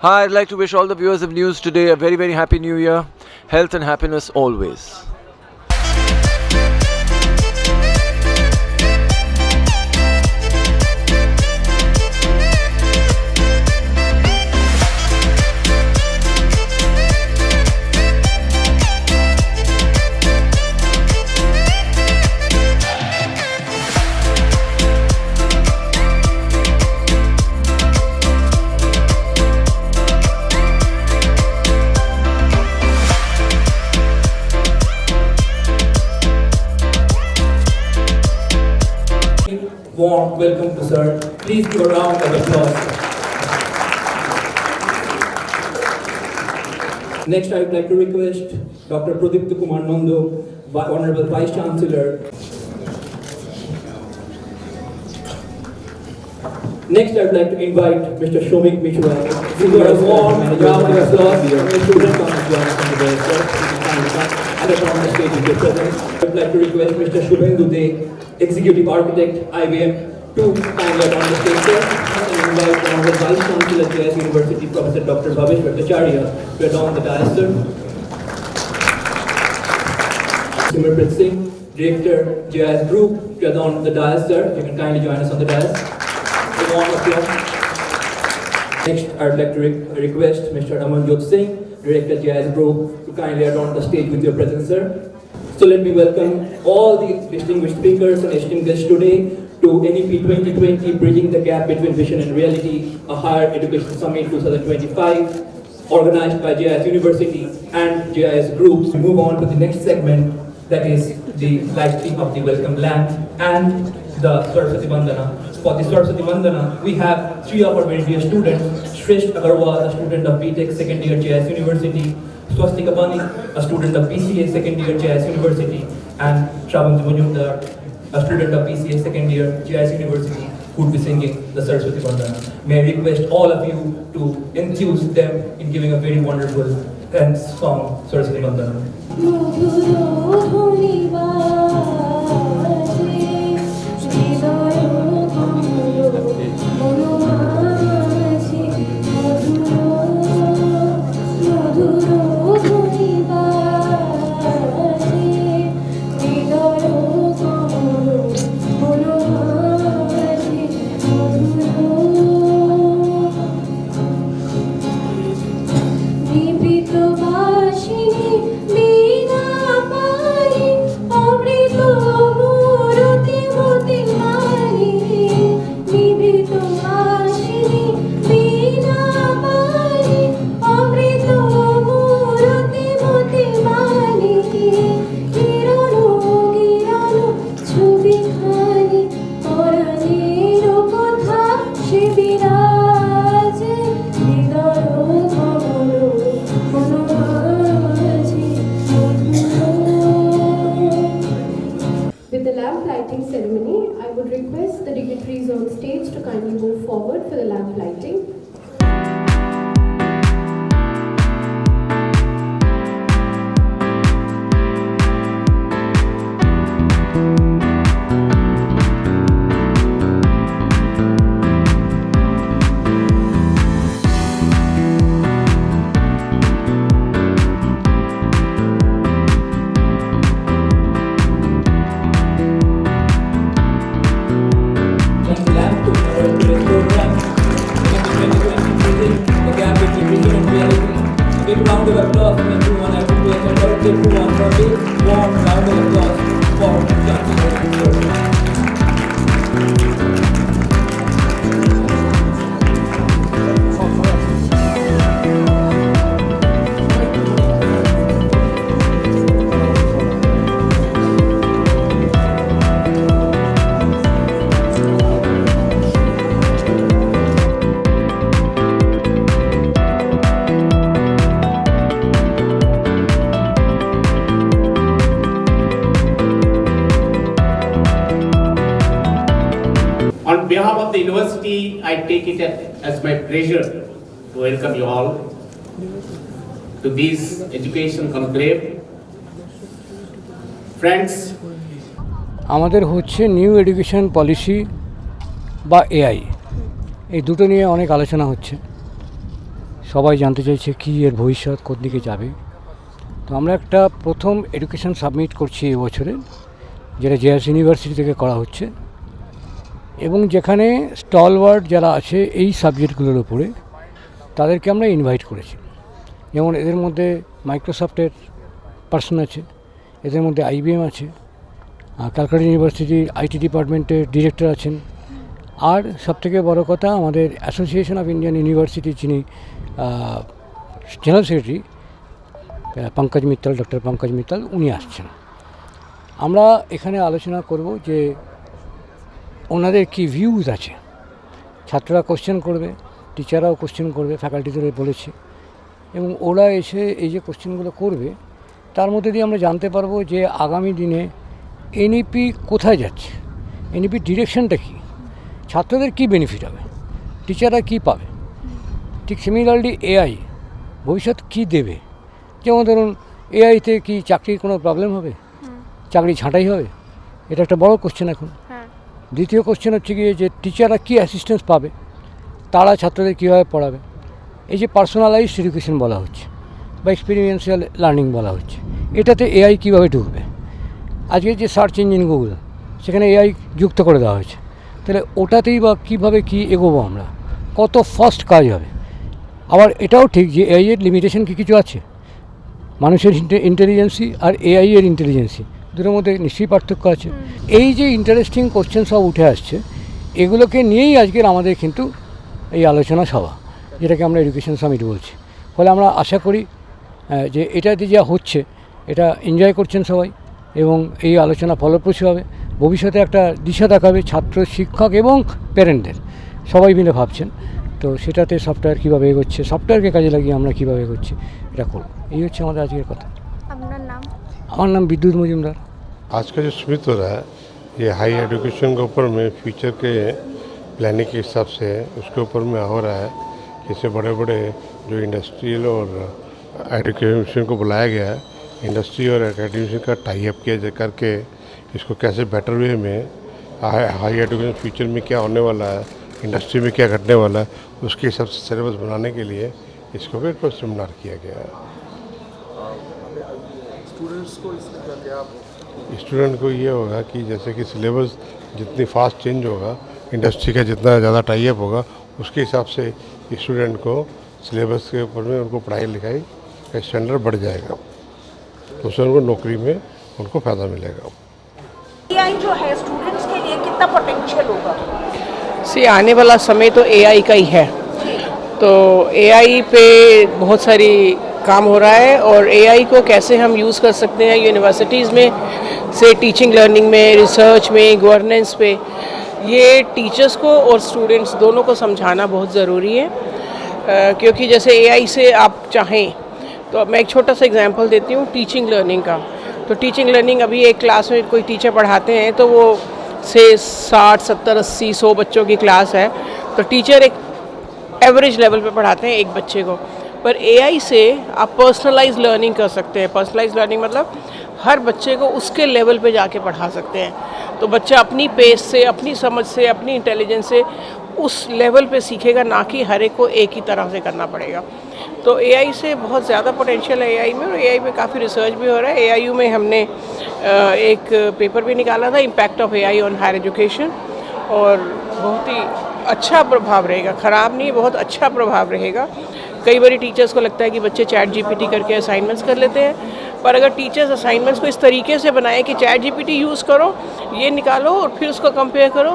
Hi, I'd like to wish all the viewers of News Today a very, very happy new year. Health and happiness always. Warm welcome to sir. Please give a round of applause. Next, I would like to request Dr. Pradipta Kumar Nando, Honorable Vice Chancellor. Next, I would like to invite Mr. Shomik Mishra. Give a warm round of applause. Mr. And on the stage with your presence. I would like to request Mr. Shubhendu De, Executive Architect, IBM, to kindly on the stage, sir, and invite Honorable Vice Chancellor, JS University, Professor Dr. Bhavesh Bhattacharya, to adorn the dais, sir. Simarpreet Singh, Director, JS Group, to adorn the dais, sir. You can kindly join us on the dais. A warm applause. Next, I would like to request Mr. Amanjot Singh, Director, JS Group, to kindly adorn the stage with your presence, sir. So let me welcome all the distinguished speakers and esteemed guests today to NEP 2020 Bridging the Gap Between Vision and Reality, a Higher Education Summit 2025, organized by JIS University and JIS Groups. We move on to the next segment, that is the live stream of the welcome lamp and the Saraswati Vandana. For the Saraswati Vandana, we have three of our very dear students: Shresth Agarwal, a student of BTech second year JIS University; Swastika Bani, a student of BCA second year JIS University; and Shravan Majumdar, a student of BCA second year JIS University, who would be singing the Saraswati Vandana. May I request all of you to enthuse them in giving a very wonderful dance song, Saraswati Vandana. Ceremony, I would request the dignitaries on stage to kindly move forward for the lamp lighting. Big round of applause from everyone. I would like to everyone for a big warm round of applause for Chancellor. On behalf of the university, I take it as my pleasure to welcome you all to this education conclave. Friends, আমাদের হচ্ছে new education policy বা AI, এই দুটো নিয়ে অনেক আলোচনা হচ্ছে। সবাই জানতে চাইছে কি এর ভবিষ্যৎ কোন দিকে যাবে। তো আমরা একটা প্রথম এডুকেশন সাবমিট করছি এবছরে, যেটা জেএস ইউনিভার্সিটি থেকে করা হচ্ছে, এবং যেখানে স্টলওয়ার্ড যারা আছে এই সাবজেক্টগুলোর উপরে তাদেরকে আমরা ইনভাইট করেছি। যেমন এদের মধ্যে মাইক্রোসফটের পার্সন আছে, এদের মধ্যে IBM আছে, ক্যালকাটা ইউনিভার্সিটির IT ডিপার্টমেন্টের ডিরেক্টর আছেন, আর সবথেকে বড় কথা আমাদের অ্যাসোসিয়েশন অফ ইন্ডিয়ান ইউনিভার্সিটি যিনি general secretary Pankaj Mittal, doctor Pankaj Mittal, উনি আসছেন। আমরা এখানে আলোচনা করব যে ওনাদের কি ভিউজ আছে। ছাত্ররা কোশ্চেন করবে, টিচাররাও কোশ্চেন করবে, ফ্যাকাল্টিদের বলেছি, এবং ওরা এসে এই যে কোশ্চেনগুলো করবে তার মধ্যে দিয়ে আমরা জানতে পারবো যে আগামী দিনে NEP কোথায় যাচ্ছে, NEP ডিরেকশনটা কী, ছাত্রদের কী বেনিফিট হবে, টিচাররা কী পাবে। ঠিক সিমিলারলি AI ভবিষ্যৎ কী দেবে। যেমন ধরুন AI-তে কি চাকরির কোনো প্রবলেম হবে, চাকরি ছাঁটাই হবে, এটা একটা বড় কোশ্চেন এখন। দ্বিতীয় কোশ্চেন হচ্ছে গিয়ে যে টিচাররা কী অ্যাসিস্ট্যান্স পাবে, তারা ছাত্রদের কীভাবে পড়াবে। এই যে পার্সোনালাইজড এডুকেশন বলা হচ্ছে বা এক্সপেরিয়েন্সিয়াল লার্নিং বলা হচ্ছে, এটাতে AI কীভাবে ঢুকবে। আজকে যে সার্চ ইঞ্জিন গুগল, সেখানে AI যুক্ত করে দেওয়া হয়েছে, তাহলে ওটাতেই বা কীভাবে কী এগোবো আমরা, কত ফাস্ট কাজ হবে। আবার এটাও ঠিক যে AI এর লিমিটেশন কি কিছু আছে, মানুষের ইন্টেলিজেন্সি আর AI এর ইন্টেলিজেন্সি দুটোর মধ্যে নিশ্চয়ই পার্থক্য আছে। এই যে ইন্টারেস্টিং কোশ্চেন সব উঠে আসছে, এগুলোকে নিয়েই আজকের আমাদের কিন্তু এই আলোচনা সভা, যেটাকে আমরা এডুকেশন সামিট বলছি। ফলে আমরা আশা করি যে এটাতে যা হচ্ছে এটা এনজয় করছেন সবাই, এবং এই আলোচনা ফলপ্রসূ হবে, ভবিষ্যতে একটা দিশা দেখাবে ছাত্র, শিক্ষক এবং প্যারেন্টদের, সবাই মিলে ভাবছেন। তো সেটাতে সফটওয়্যার কীভাবে এগোচ্ছে, সফটওয়্যারকে কাজে লাগিয়ে আমরা কীভাবে এগোচ্ছি, এটা করব। এই হচ্ছে আমাদের আজকের কথা। আপনার নাম? আমার নাম বিদ্যুৎ মজুমদার। आज का जो समिट हो रहा है ये हाई एजुकेशन के ऊपर में फ्यूचर के प्लानिंग के हिसाब से उसके ऊपर में हो रहा है। इससे बड़े बड़े जो इंडस्ट्रियल और एजुकेशन को बुलाया गया है, इंडस्ट्री और एकेडमिशन का टाई अप किया जा करके इसको कैसे बेटर वे में हाई एजुकेशन फ्यूचर में क्या होने वाला है, इंडस्ट्री में क्या घटने वाला है, उसके हिसाब से सिलेबस बनाने के लिए इसको भी एक सेमिनार किया गया है। स्टूडेंट को ये होगा कि जैसे कि सिलेबस जितनी फास्ट चेंज होगा, इंडस्ट्री का जितना ज़्यादा टाई अप होगा, उसके हिसाब से स्टूडेंट को सिलेबस के ऊपर में उनको पढ़ाई लिखाई का स्टैंडर्ड बढ़ जाएगा, तो उससे उनको नौकरी में उनको फ़ायदा मिलेगा। AI जो है स्टूडेंट्स के लिए कितना पोटेंशियल होगा? आने वाला समय तो AI का ही है, तो AI पे बहुत सारी काम हो रहा है, और AI को कैसे हम यूज़ कर सकते हैं यूनिवर्सिटीज़ में से टीचिंग लर्निंग में, रिसर्च में, गवर्नेंस पे, ये टीचर्स को और स्टूडेंट्स दोनों को समझाना बहुत ज़रूरी है। क्योंकि जैसे AI से आप चाहें तो मैं एक छोटा सा एग्जांपल देती हूँ टीचिंग लर्निंग का। तो टीचिंग लर्निंग अभी एक क्लास में कोई टीचर पढ़ाते हैं तो वो से 60, 70, 80, 100 बच्चों की क्लास है, तो टीचर एक एवरेज लेवल पे पढ़ाते हैं एक बच्चे को। पर AI से आप पर्सनलाइज लर्निंग कर सकते हैं। पर्सनलाइज लर्निंग मतलब हर बच्चे को उसके लेवल पे जाके पढ़ा सकते हैं, तो बच्चा अपनी पेस से, अपनी समझ से, अपनी इंटेलिजेंस से उस लेवल पे सीखेगा, ना कि हर एक को एक ही तरह से करना पड़ेगा। तो AI से बहुत ज़्यादा पोटेंशियल है AI में, और AI में काफ़ी रिसर्च भी हो रहा है। AIU में हमने एक पेपर भी निकाला था, impact of AI on higher education, और बहुत ही अच्छा प्रभाव रहेगा, ख़राब नहीं, बहुत अच्छा प्रभाव रहेगा। कई बार टीचर्स को लगता है कि बच्चे ChatGPT करके असाइनमेंट्स कर लेते हैं, पर अगर टीचर्स असाइनमेंट्स को इस तरीके से बनाए कि ChatGPT यूज़ करो, ये निकालो और फिर उसको कंपेयर करो,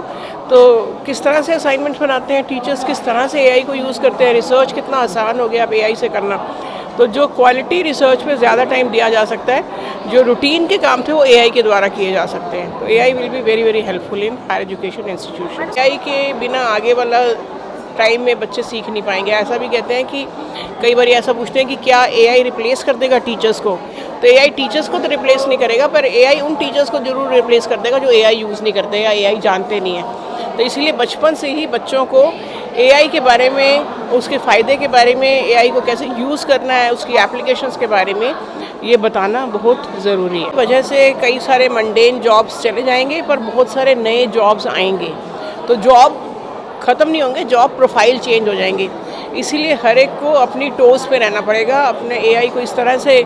तो किस तरह से असाइनमेंट्स बनाते हैं टीचर्स, किस तरह से AI को यूज़ करते हैं, रिसर्च कितना आसान हो गया अब AI से करना। तो जो क्वालिटी रिसर्च पे ज़्यादा टाइम दिया जा सकता है, जो रूटीन के काम थे वो AI के द्वारा किए जा सकते हैं। तो AI will be very very helpful in higher education institution. AI के बिना आगे वाला टाइम में बच्चे सीख नहीं पाएंगे। ऐसा भी कहते हैं कि कई बार ऐसा पूछते हैं कि क्या AI रिप्लेस कर देगा टीचर्स को, तो AI टीचर्स को तो रिप्लेस नहीं करेगा, पर AI उन टीचर्स को ज़रूर रिप्लेस कर देगा जो AI यूज़ नहीं करते या AI जानते नहीं हैं। तो इसलिए बचपन से ही बच्चों को AI के बारे में, उसके फ़ायदे के बारे में, AI को कैसे यूज़ करना है, उसकी एप्लीकेशंस के बारे में ये बताना बहुत ज़रूरी है। वजह से कई सारे मंडेन जॉब्स चले जाएंगे, पर बहुत सारे नए जॉब्स आएंगे, तो जॉब ख़त्म नहीं होंगे, जॉब प्रोफाइल चेंज हो जाएंगे। इसीलिए हर एक को अपनी टोज़ पे रहना पड़ेगा, अपने AI को इस तरह से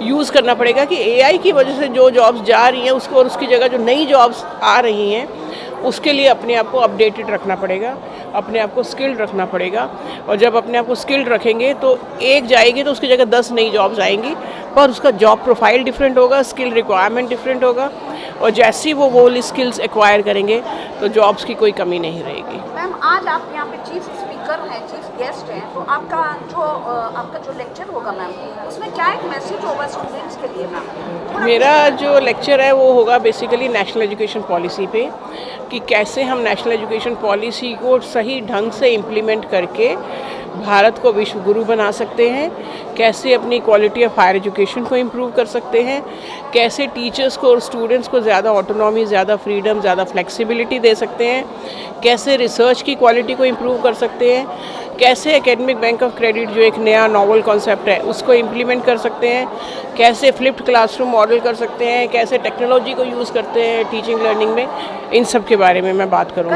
यूज़ करना पड़ेगा कि AI की वजह से जो जॉब्स जा रही हैं उसको और उसकी जगह जो नई जॉब्स आ रही हैं उसके लिए अपने आप को अपडेटेड रखना पड़ेगा, अपने आप को स्किल्ड रखना पड़ेगा। और जब अपने आप को स्किल्ड रखेंगे तो एक जाएगी तो उसकी जगह 10 नई जॉब्स आएंगी, पर उसका जॉब प्रोफाइल डिफरेंट होगा, स्किल रिक्वायरमेंट डिफरेंट होगा, और जैसे ही वो स्किल्स एक्वायर करेंगे तो जॉब्स की कोई कमी नहीं रहेगी। मैम आज आप यहाँ पे चीफ स्पीकर हैं, चीफ गेस्ट हैं, तो आपका जो लेक्चर होगा मैम, उसमें क्या एक मैसेज होगा स्टूडेंट्स के लिए मैम? मेरा जो लेक्चर है वो होगा बेसिकली नेशनल एजुकेशन पॉलिसी पे, कि कैसे हम नेशनल एजुकेशन पॉलिसी को सही ढंग से इम्प्लीमेंट करके भारत को विश्व गुरु बना सकते हैं, कैसे अपनी क्वालिटी ऑफ हायर एजुकेशन को इम्प्रूव कर सकते हैं, कैसे टीचर्स को और स्टूडेंट्स को ज़्यादा ऑटोनॉमी, ज़्यादा फ्रीडम, ज़्यादा फ्लेक्सिबिलिटी दे सकते हैं, कैसे रिसर्च की क्वालिटी को इम्प्रूव कर सकते हैं, कैसे एकेडमिक बैंक ऑफ क्रेडिट जो एक नया नॉवल कॉन्सेप्ट है उसको इम्प्लीमेंट कर सकते हैं, कैसे फ्लिप्ड क्लासरूम मॉडल कर सकते हैं, कैसे टेक्नोलॉजी को यूज़ करते हैं टीचिंग लर्निंग में, इन सब के बारे में मैं बात करूँगा।